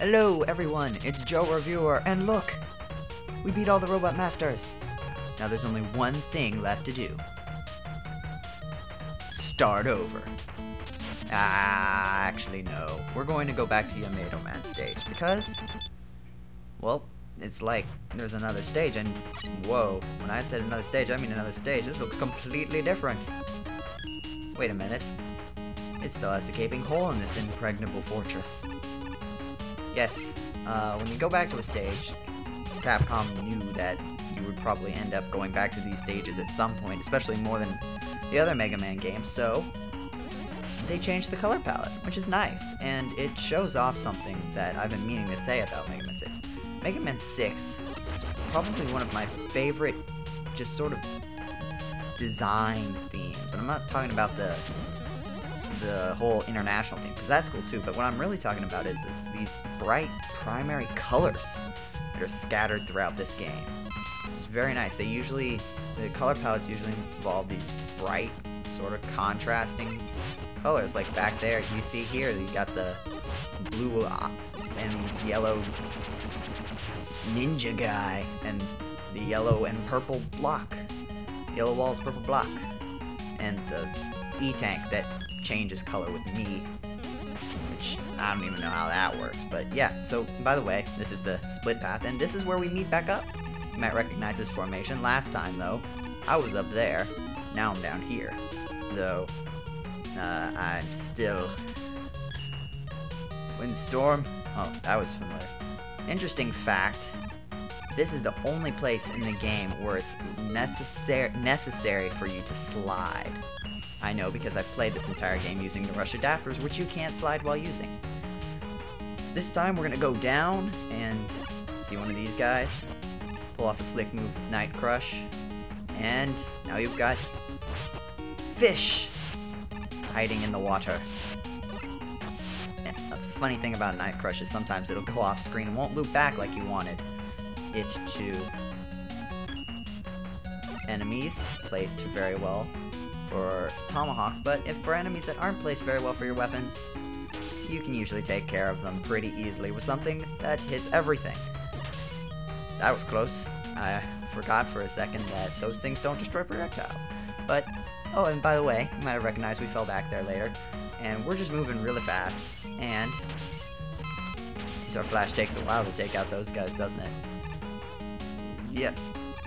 Hello everyone, it's Joe Reviewer, and look! We beat all the Robot Masters! Now there's only one thing left to do. Start over. Actually no. We're going to go back to Yamato Man stage, because, well, it's like there's another stage, and whoa, when I said another stage, I mean another stage. This looks completely different. Wait a minute. It still has the gaping hole in this impregnable fortress. Yes, when you go back to a stage, Capcom knew that you would probably end up going back to these stages at some point, especially more than the other Mega Man games, so they changed the color palette, which is nice, and it shows off something that I've been meaning to say about Mega Man 6. Mega Man 6 is probably one of my favorite, just sort of, design themes, and I'm not talking about the whole international theme, because that's cool too, but what I'm really talking about is these bright primary colors that are scattered throughout this game. It's very nice. The color palettes usually involve these bright, sort of contrasting colors. Like back there, you see here, you got the blue and yellow ninja guy, and the yellow and purple block. Yellow walls, purple block. And the E-tank that changes color with me, which I don't even know how that works, but yeah. So by the way, this is the split path, and this is where we meet back up. You might recognize this formation. Last time though, I was up there, now I'm down here, though I'm still Windstorm. Oh, that was familiar. Interesting fact, this is the only place in the game where it's necessary for you to slide. I know, because I've played this entire game using the rush adapters, which you can't slide while using. This time we're gonna go down and see one of these guys, pull off a slick move with Night Crush, and now you've got fish hiding in the water. And a funny thing about Night Crush is sometimes it'll go off screen and won't loop back like you wanted it to. Enemies placed very well for Tomahawk, but if for enemies that aren't placed very well for your weapons, you can usually take care of them pretty easily with something that hits everything. That was close. I forgot for a second that those things don't destroy projectiles. But, oh, and by the way, you might have recognized we fell back there later, and we're just moving really fast, and our flash takes a while to take out those guys, doesn't it? Yep.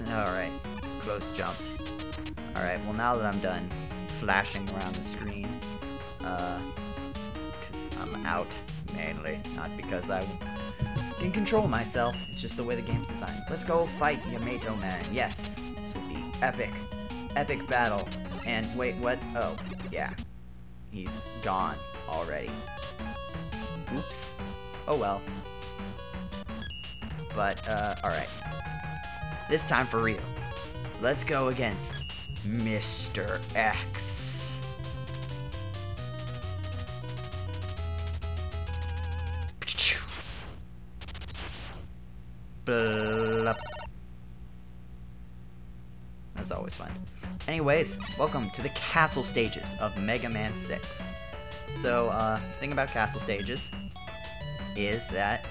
Alright. Close jump. Alright, well now that I'm done flashing around the screen, because I'm out, mainly, not because I can control myself, it's just the way the game's designed. Let's go fight Yamato Man. Yes, this will be epic. Epic battle. And wait, what? Oh, yeah. He's gone already. Oops. Oh well. But, alright. This time for real. Let's go against Mr. X. Blup. That's always fun. Anyways, welcome to the castle stages of Mega Man 6. So, thing about castle stages is that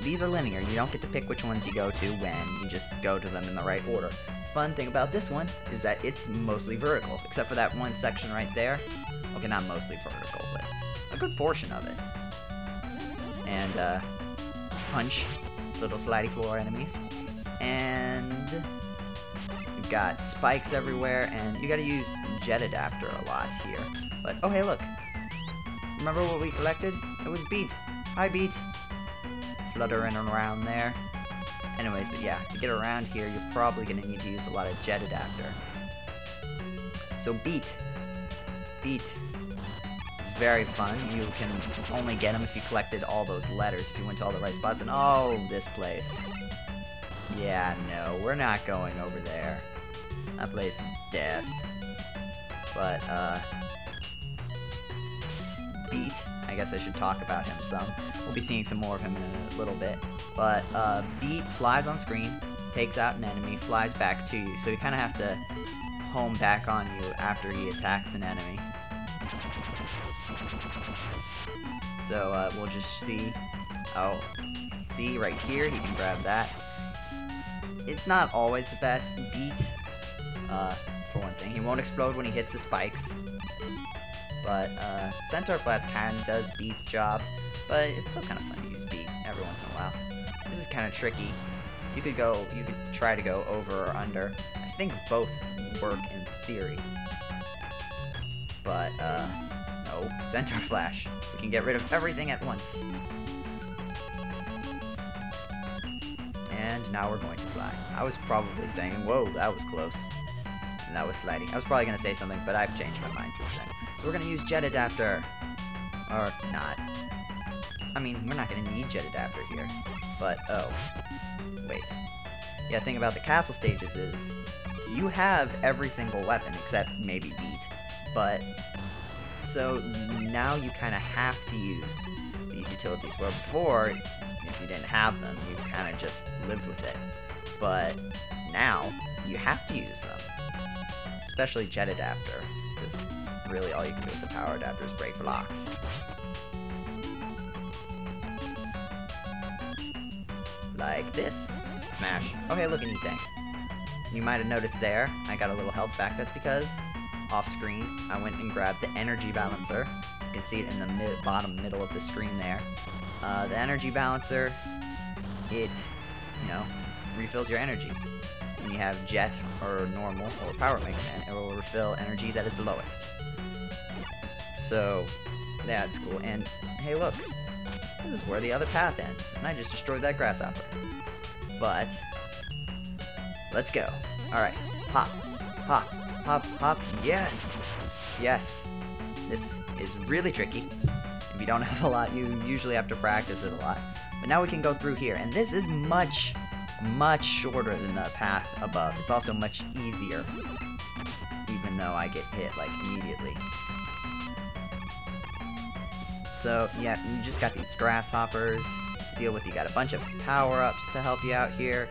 these are linear. You don't get to pick which ones you go to when, you just go to them in the right order. Fun thing about this one is that it's mostly vertical, except for that one section right there. Okay, not mostly vertical, but a good portion of it. And, punch little slidey floor enemies. And you've got spikes everywhere, and you gotta use jet adapter a lot here. But, oh hey, look. Remember what we collected? It was Beat. Hi, Beat. Fluttering around there. Anyways, but yeah, to get around here, you're probably going to need to use a lot of jet adapter. So Beat is very fun. You can only get them if you collected all those letters, if you went to all the right spots. And oh, this place. Yeah, no, we're not going over there. That place is death. But, Beat, I guess I should talk about him some. We'll be seeing some more of him in a little bit. But Beat flies on screen, takes out an enemy, flies back to you. So he kind of has to home back on you after he attacks an enemy. So we'll just see. Oh, see right here, he can grab that. It's not always the best beat, for one thing. He won't explode when he hits the spikes. But Centaur Flask kind of does Beat's job, but it's still kind of fun to use Beat every once in a while. This is kind of tricky. You could try to go over or under. I think both work in theory. But no, Centaur Flash. We can get rid of everything at once. And now we're going to fly. I was probably saying, whoa, that was close. And that was sliding. I was probably going to say something, but I've changed my mind since then. So we're going to use Jet Adapter. Or not. I mean, we're not going to need Jet Adapter here. But, oh. Wait. Yeah, the thing about the castle stages is, you have every single weapon, except maybe Beat. But, so now you kind of have to use these utilities. Where before, if you didn't have them, you kind of just lived with it. But now, you have to use them. Especially Jet Adapter, because really all you can do with the power adapter is break blocks. Like this. Smash. Okay, look, an E-Tank. You might have noticed there, I got a little health back. That's because, off screen, I went and grabbed the energy balancer. You can see it in the bottom middle of the screen there. The energy balancer, it, refills your energy. When you have Jet, or Normal, or Power Mega Man, it will refill energy that is the lowest. So, yeah, it's cool. And, hey look, this is where the other path ends, and I just destroyed that grasshopper. But, let's go. Alright, hop, hop, hop, hop, yes! Yes. This is really tricky. If you don't have a lot, you usually have to practice it a lot. But now we can go through here, and this is much shorter than the path above. It's also much easier, even though I get hit, like, immediately. So, yeah, you just got these grasshoppers to deal with. You got a bunch of power-ups to help you out here.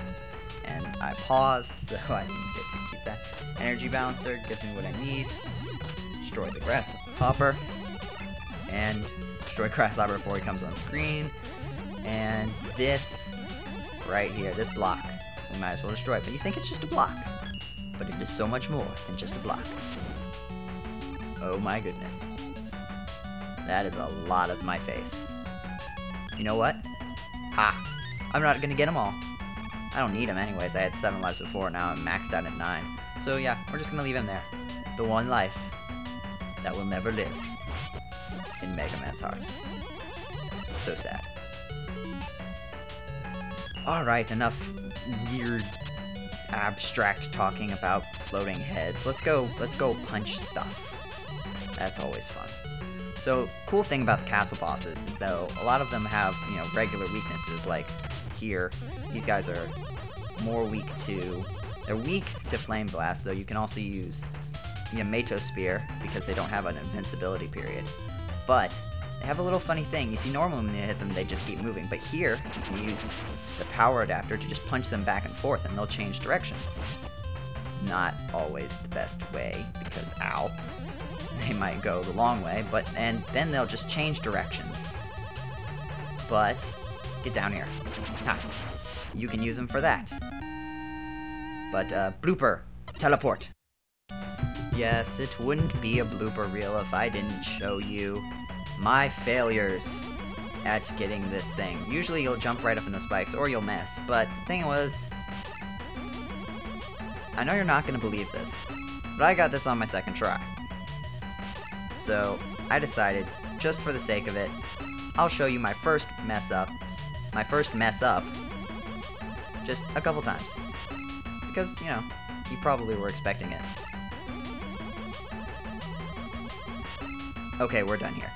And I paused, so I didn't get to keep that. Energy balancer gives me what I need. Destroy the grasshopper. And destroy grasshopper before he comes on screen. And this right here, this block, we might as well destroy it. But you think it's just a block. But it is so much more than just a block. Oh my goodness. That is a lot of my face. You know what? Ha! I'm not gonna get them all. I don't need them anyways. I had 7 lives before, now I'm maxed out at 9. So yeah, we're just gonna leave him there. The one life that will never live in Mega Man's heart. So sad. Alright, enough weird, abstract talking about floating heads. Let's go punch stuff. That's always fun. So, cool thing about the castle bosses is though a lot of them have, regular weaknesses, like here. These guys are more weak to... They're weak to Flame Blast, though you can also use Yamato Spear because they don't have an invincibility period. But they have a little funny thing. You see, normally when you hit them, they just keep moving. But here, you can use the power adapter to just punch them back and forth, and they'll change directions. Not always the best way, because, ow, they might go the long way, and then they'll just change directions. But, get down here. Ha. You can use them for that. But, blooper. Teleport. Yes, it wouldn't be a blooper reel if I didn't show you my failures at getting this thing. Usually you'll jump right up in the spikes, or you'll miss, but the thing was, I know you're not going to believe this, but I got this on my second try. So, I decided, just for the sake of it, I'll show you my first mess up, just a couple times. Because, you probably were expecting it. Okay, we're done here.